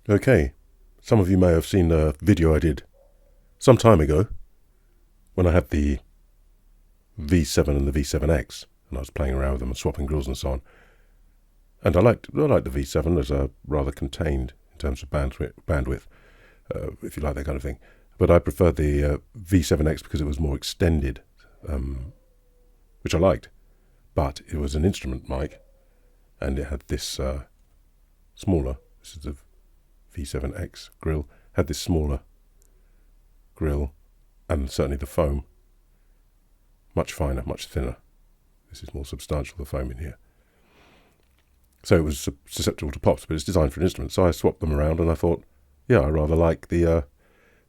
Okay, some of you may have seen a video I did some time ago when I had the V7 and the V7X, and I was playing around with them and swapping grills and so on. And I liked the V7 as a rather contained in terms of bandwidth, if you like that kind of thing. But I preferred the V7X because it was more extended, which I liked. But it was an instrument mic, and it had this smaller. This is the V7X grill. Had this smaller grill, and certainly the foam much finer, much thinner. This is more substantial, the foam in here. So it was susceptible to pops, but it's designed for an instrument. So I swapped them around, and I thought, yeah, I rather like the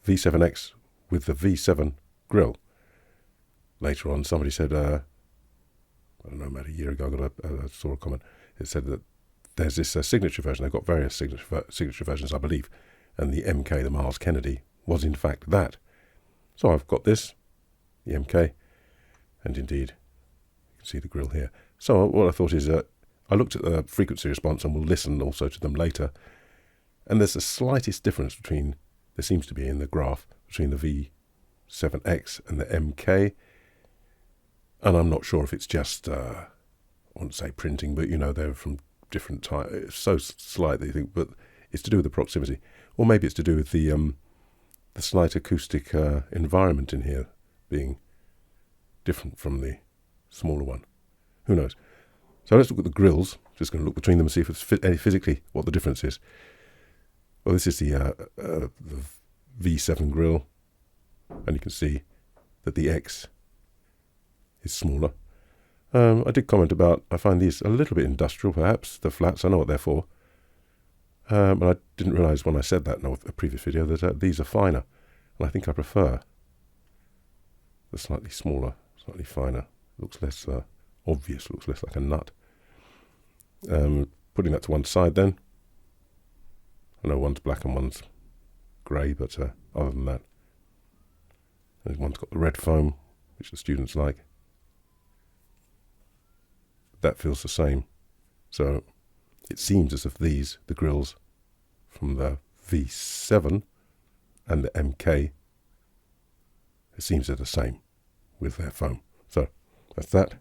V7X with the V7 grill. Later on, somebody said, I don't know, about a year ago, I saw a comment. It said that there's this signature version. They've got various signature versions, I believe, and the MK, the Miles Kennedy, was in fact that. So I've got this, the MK, and indeed, you can see the grill here. So what I thought is, I looked at the frequency response, and we'll listen also to them later. And there's the slightest difference there seems to be in the graph, between the V7X and the MK. And I'm not sure if it's just, I wouldn't say printing, but they're from different time. It's so slight that you think, but it's to do with the proximity. Or maybe it's to do with the slight acoustic environment in here being different from the smaller one. Who knows? So let's look at the grills. Just going to look between them and see if it's physically what the difference is. Well, this is the V7 grill, and you can see that the X is smaller. I did comment about, I find these a little bit industrial, perhaps, the flats. I know what they're for. But I didn't realise when I said that in a previous video that these are finer. And I think I prefer the slightly smaller, slightly finer. Looks less obvious, looks less like a nut. Putting that to one side then. I know one's black and one's grey, but other than that, one's got the red foam, which the students like. That feels the same. So it seems as if the grills from the V7 and the MK, it seems they're the same with their foam. So that's that.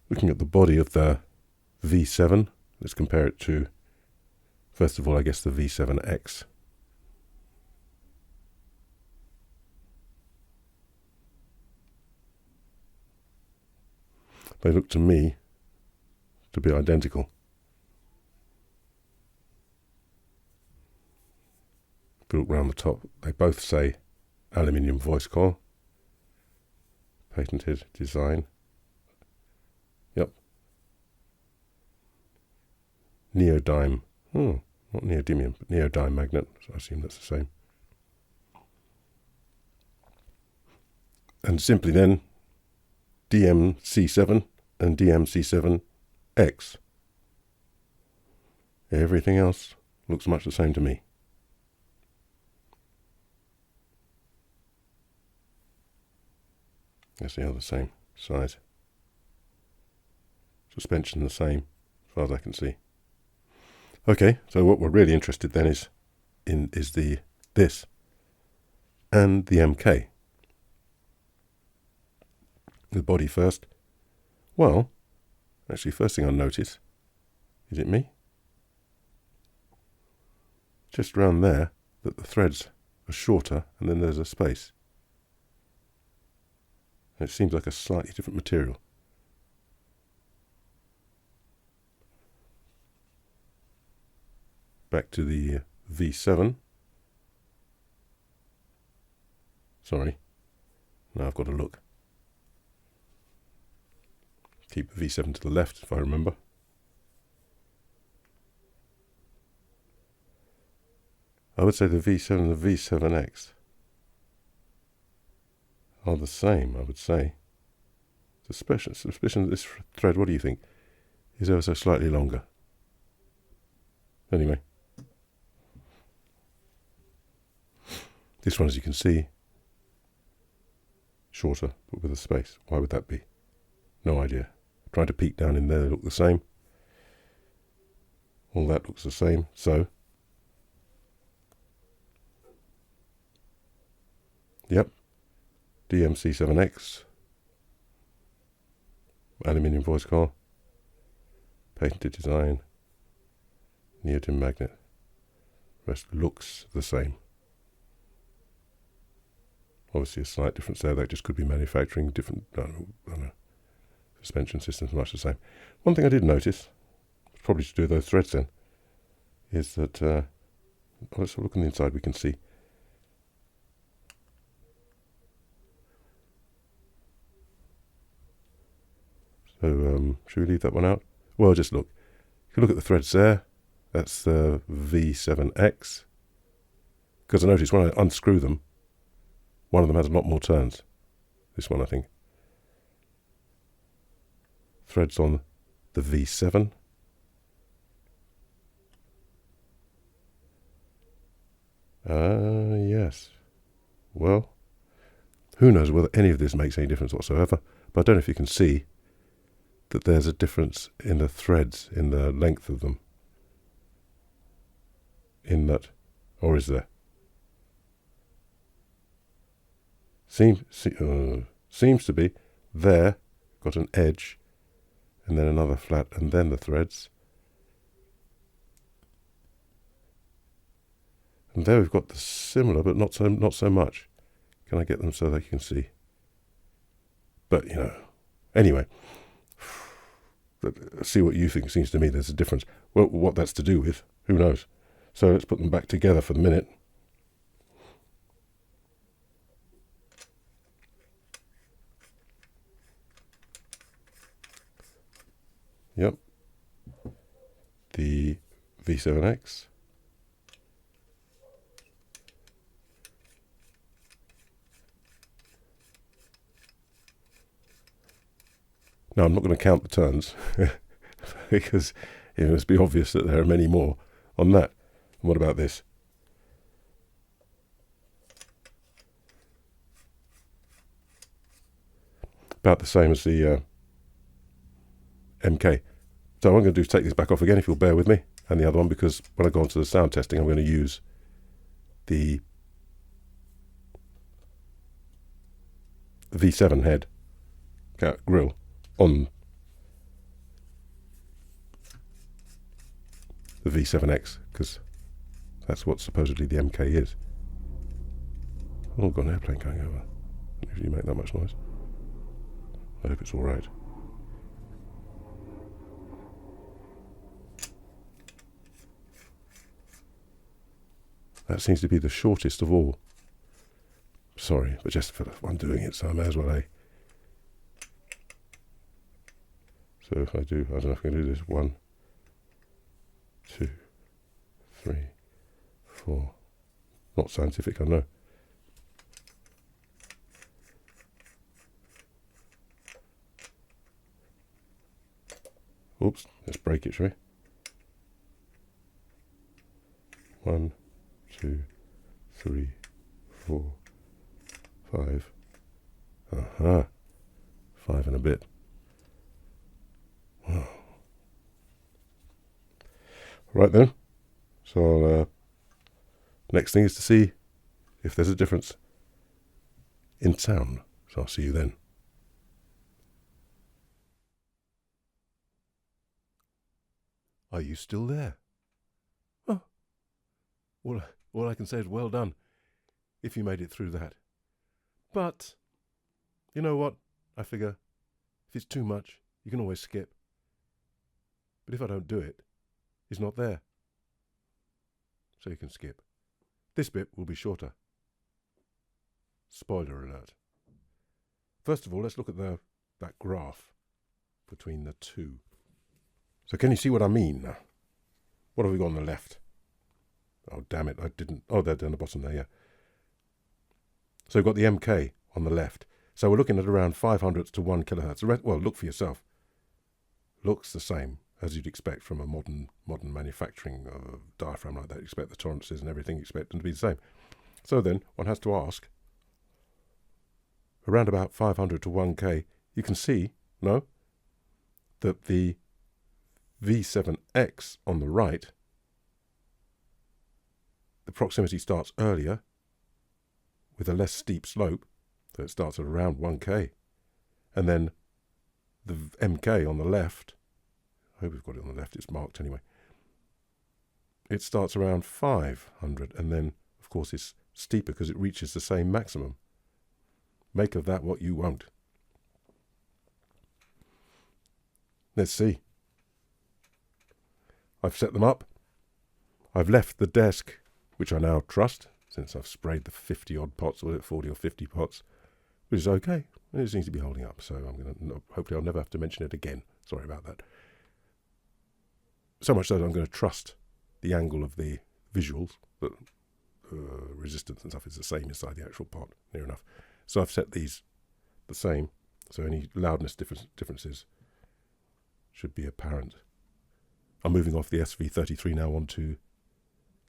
Looking at the body of the V7, let's compare it to, first of all, I guess the V7X. They look to me to be identical. If you look round the top, they both say aluminium voice coil. Patented design. Yep. Neodyme. Not neodymium, but neodyme magnet. So I assume that's the same. And simply then, DMC7 and DMC7X. Everything else looks much the same to me. Yes, they are the same size. Suspension the same, as far as I can see. Okay, so what we're really interested then is this and the MK. The body first. Well, actually, first thing I notice, is it me? Just around there, that the threads are shorter, and then there's a space. It seems like a slightly different material. Back to the V7. Sorry. Now I've got to look. Keep the V7 to the left, if I remember. I would say the V7 and the V7X are the same, I would say. Suspicion that this thread, what do you think, is ever so slightly longer. Anyway. This one, as you can see, shorter, but with a space. Why would that be? No idea. Trying to peek down in there, they look the same. All that looks the same. So, yep, DMC7X, aluminium voice coil, patented design, neodymium magnet. Rest looks the same. Obviously a slight difference there. That just could be manufacturing different, I don't know, suspension systems much the same. One thing I did notice, probably to do with those threads then, is that, let's have a look on the inside, we can see. So, should we leave that one out? Well, just look. If you look at the threads there, that's the V7X. Because I noticed when I unscrew them, one of them has a lot more turns. This one, I think. Threads on the V7. Yes. Well, who knows whether any of this makes any difference whatsoever. But I don't know if you can see that there's a difference in the threads, in the length of them. In that, or is there? Seems to be there, got an edge, and then another flat, and then the threads. And there we've got the similar, but not so much. Can I get them so that you can see? But, you know, anyway, see what you think. Seems to me there's a difference. Well, what that's to do with, who knows? So let's put them back together for the minute. Yep. The V7X. Now, I'm not going to count the turns because it must be obvious that there are many more on that. And what about this? About the same as the MK. So what I'm going to do is take this back off again, if you'll bear with me, and the other one, because when I go on to the sound testing, I'm going to use the V7 head grill on the V7X, because that's what supposedly the MK is. Oh, got an airplane going over. Don't usually make that much noise. I hope it's all right. That seems to be the shortest of all. Sorry, but just for the one doing it, so I may as well, eh? So if I do, I don't know if I can do this. 1, 2, 3, 4. Not scientific, I know. Oops, let's break it, shall we? 1, 2, 3, 4, 5. Aha. 5 and a bit. Wow. Right then. So next thing is to see if there's a difference in sound. So I'll see you then. Are you still there? Oh. Well, all I can say is well done, if you made it through that. But, you know what? I figure, if it's too much, you can always skip. But if I don't do it, it's not there. So you can skip. This bit will be shorter. Spoiler alert. First of all, let's look at that graph between the two. So can you see what I mean now? What have we got on the left? Oh, damn it, I didn't. Oh, they're down the bottom there, yeah. So we've got the MK on the left. So we're looking at around 500 to 1 kilohertz. Well, look for yourself. Looks the same as you'd expect from a modern manufacturing diaphragm like that. You expect the tolerances and everything, you expect them to be the same. So then one has to ask, around about 500 to 1K, you can see, no, that the V7X on the right, the proximity starts earlier with a less steep slope, so it starts at around 1K. And then the MK on the left, I hope we've got it on the left, it's marked anyway, it starts around 500, and then, of course, it's steeper because it reaches the same maximum. Make of that what you won't. Let's see. I've set them up. I've left the desk, which I now trust, since I've sprayed the 50-odd pots, or 40 or 50 pots, which is okay. It seems to be holding up, so I'm going to, hopefully I'll never have to mention it again. Sorry about that. So much so that I'm going to trust the angle of the visuals, but resistance and stuff is the same inside the actual pot, near enough. So I've set these the same, so any loudness differences should be apparent. I'm moving off the SV33 now onto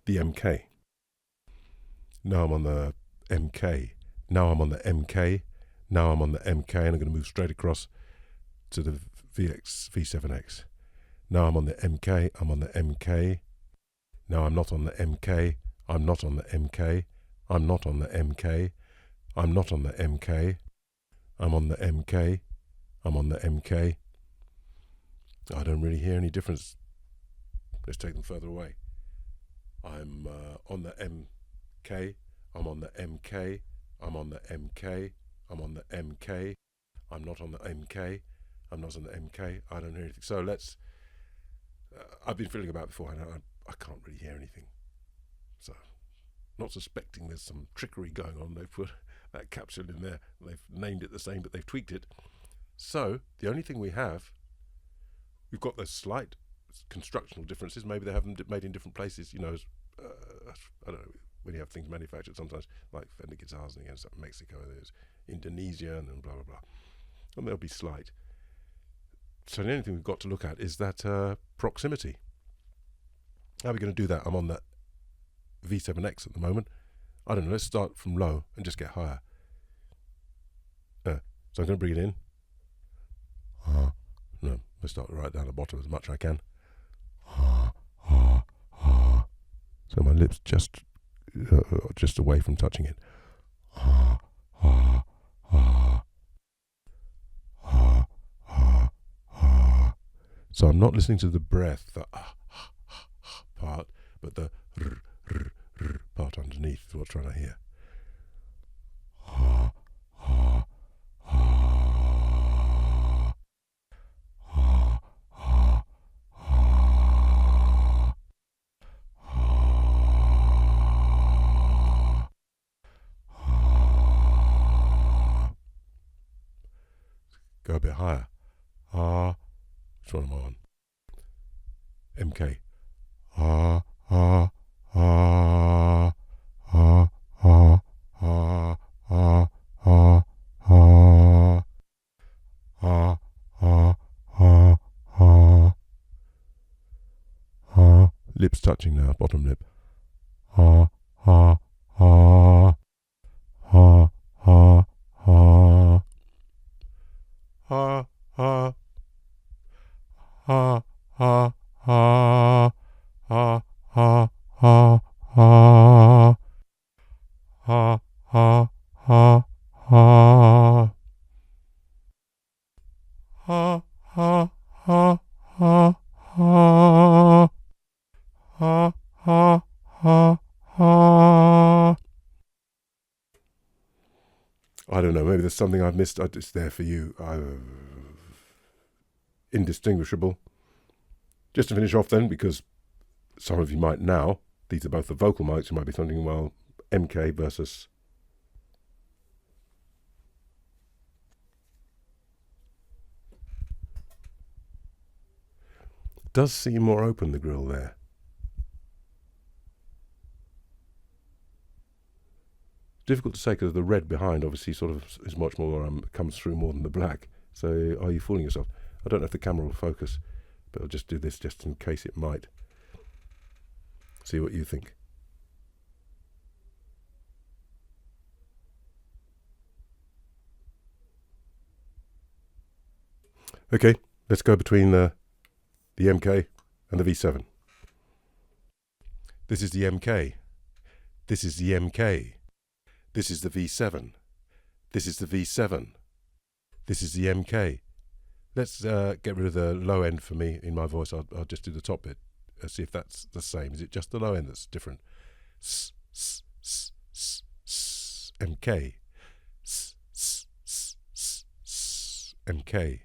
the MK. Now I'm on the MK. Now I'm on the MK. Now I'm on the MK, and I'm going to move straight across to the V7X. Now I'm on the MK. I'm on the MK. Now I'm not on the MK. I'm not on the MK. I'm not on the MK. I'm not on the MK. I'm on the MK. I'm on the MK. I don't really hear any difference. Let's take them further away. I'm on the MK. I'm on the MK. I'm on the MK. I'm on the MK. I'm not on the MK. I'm not on the MK. I don't hear anything. So let's... I've been feeling about before, and I can't really hear anything. So, not suspecting there's some trickery going on. They've put that capsule in there. They've named it the same, but they've tweaked it. So, the only thing we have, we've got those slight constructional differences. Maybe they have them made in different places. You know, I don't know, when you have things manufactured sometimes, like Fender guitars and against Mexico, there's Indonesia and blah, blah, blah. And they'll be slight. So the only thing we've got to look at is that proximity. How are we going to do that? I'm on that V7X at the moment. I don't know, let's start from low and just get higher. So I'm going to bring it in. No, let's start right down the bottom as much as I can. So my lips just away from touching it. So I'm not listening to the breath, the part, but the part underneath is what I'm trying to hear. Go a bit higher. Which one am I on? MK. Lips touching now, bottom lip. I don't know, maybe there's something I've missed. It's there for you. Indistinguishable. Just to finish off then, because some of you might now, these are both the vocal mics, you might be thinking, well, MK versus... Does seem more open, the grill there. Difficult to say because the red behind obviously sort of is much more, comes through more than the black. So are you fooling yourself? I don't know if the camera will focus, but I'll just do this just in case it might. See what you think. Okay, let's go between the MK and the V7. This is the MK. This is the MK. This is the V7. This is the V7. This is the MK. Let's get rid of the low end for me in my voice. I'll just do the top bit. See if that's the same. Is it just the low end that's different? S, s, s, s, s, MK. S, s, s, s, s, MK.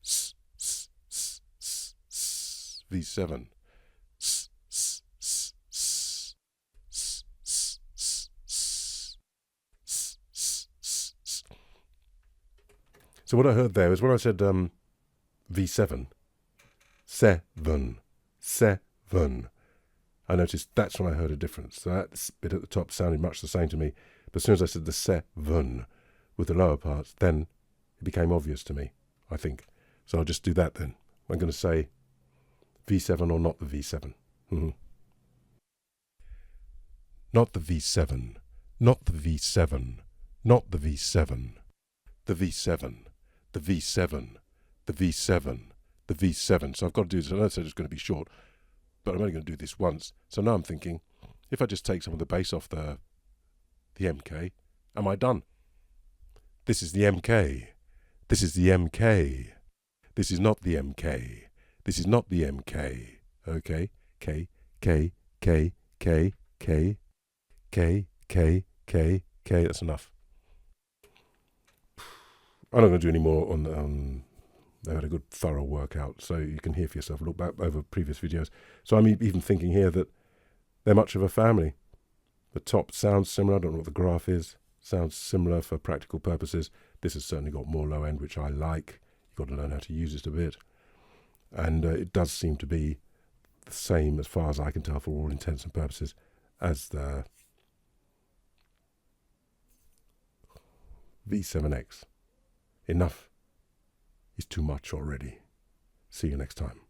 S, s, s, s, s, V7. S, s, s, s, s, s, s, s, s, s, s. So what I heard there was when I said V7, seven, seven. I noticed that's when I heard a difference. So that bit at the top sounded much the same to me. But as soon as I said the seven with the lower parts, then it became obvious to me, I think. So I'll just do that then. I'm going to say V7 or not the V7. Not the V7. Not the V7. Not the V7. The V7. The V7. The V7. The V7. So I've got to do this. I know it's going to be short, but I'm only going to do this once. So now I'm thinking, if I just take some of the bass off the MK, am I done? This is the MK. This is the MK. This is not the MK. This is not the MK. Okay? K, K, K, K, K, K, K, K, K. That's enough. I'm not going to do any more on They had a good thorough workout, so you can hear for yourself. Look back over previous videos. So I'm even thinking here that they're much of a family. The top sounds similar. I don't know what the graph is. Sounds similar for practical purposes. This has certainly got more low end, which I like. You've got to learn how to use it a bit. And it does seem to be the same, as far as I can tell, for all intents and purposes, as the V7X. Enough is too much already. See you next time.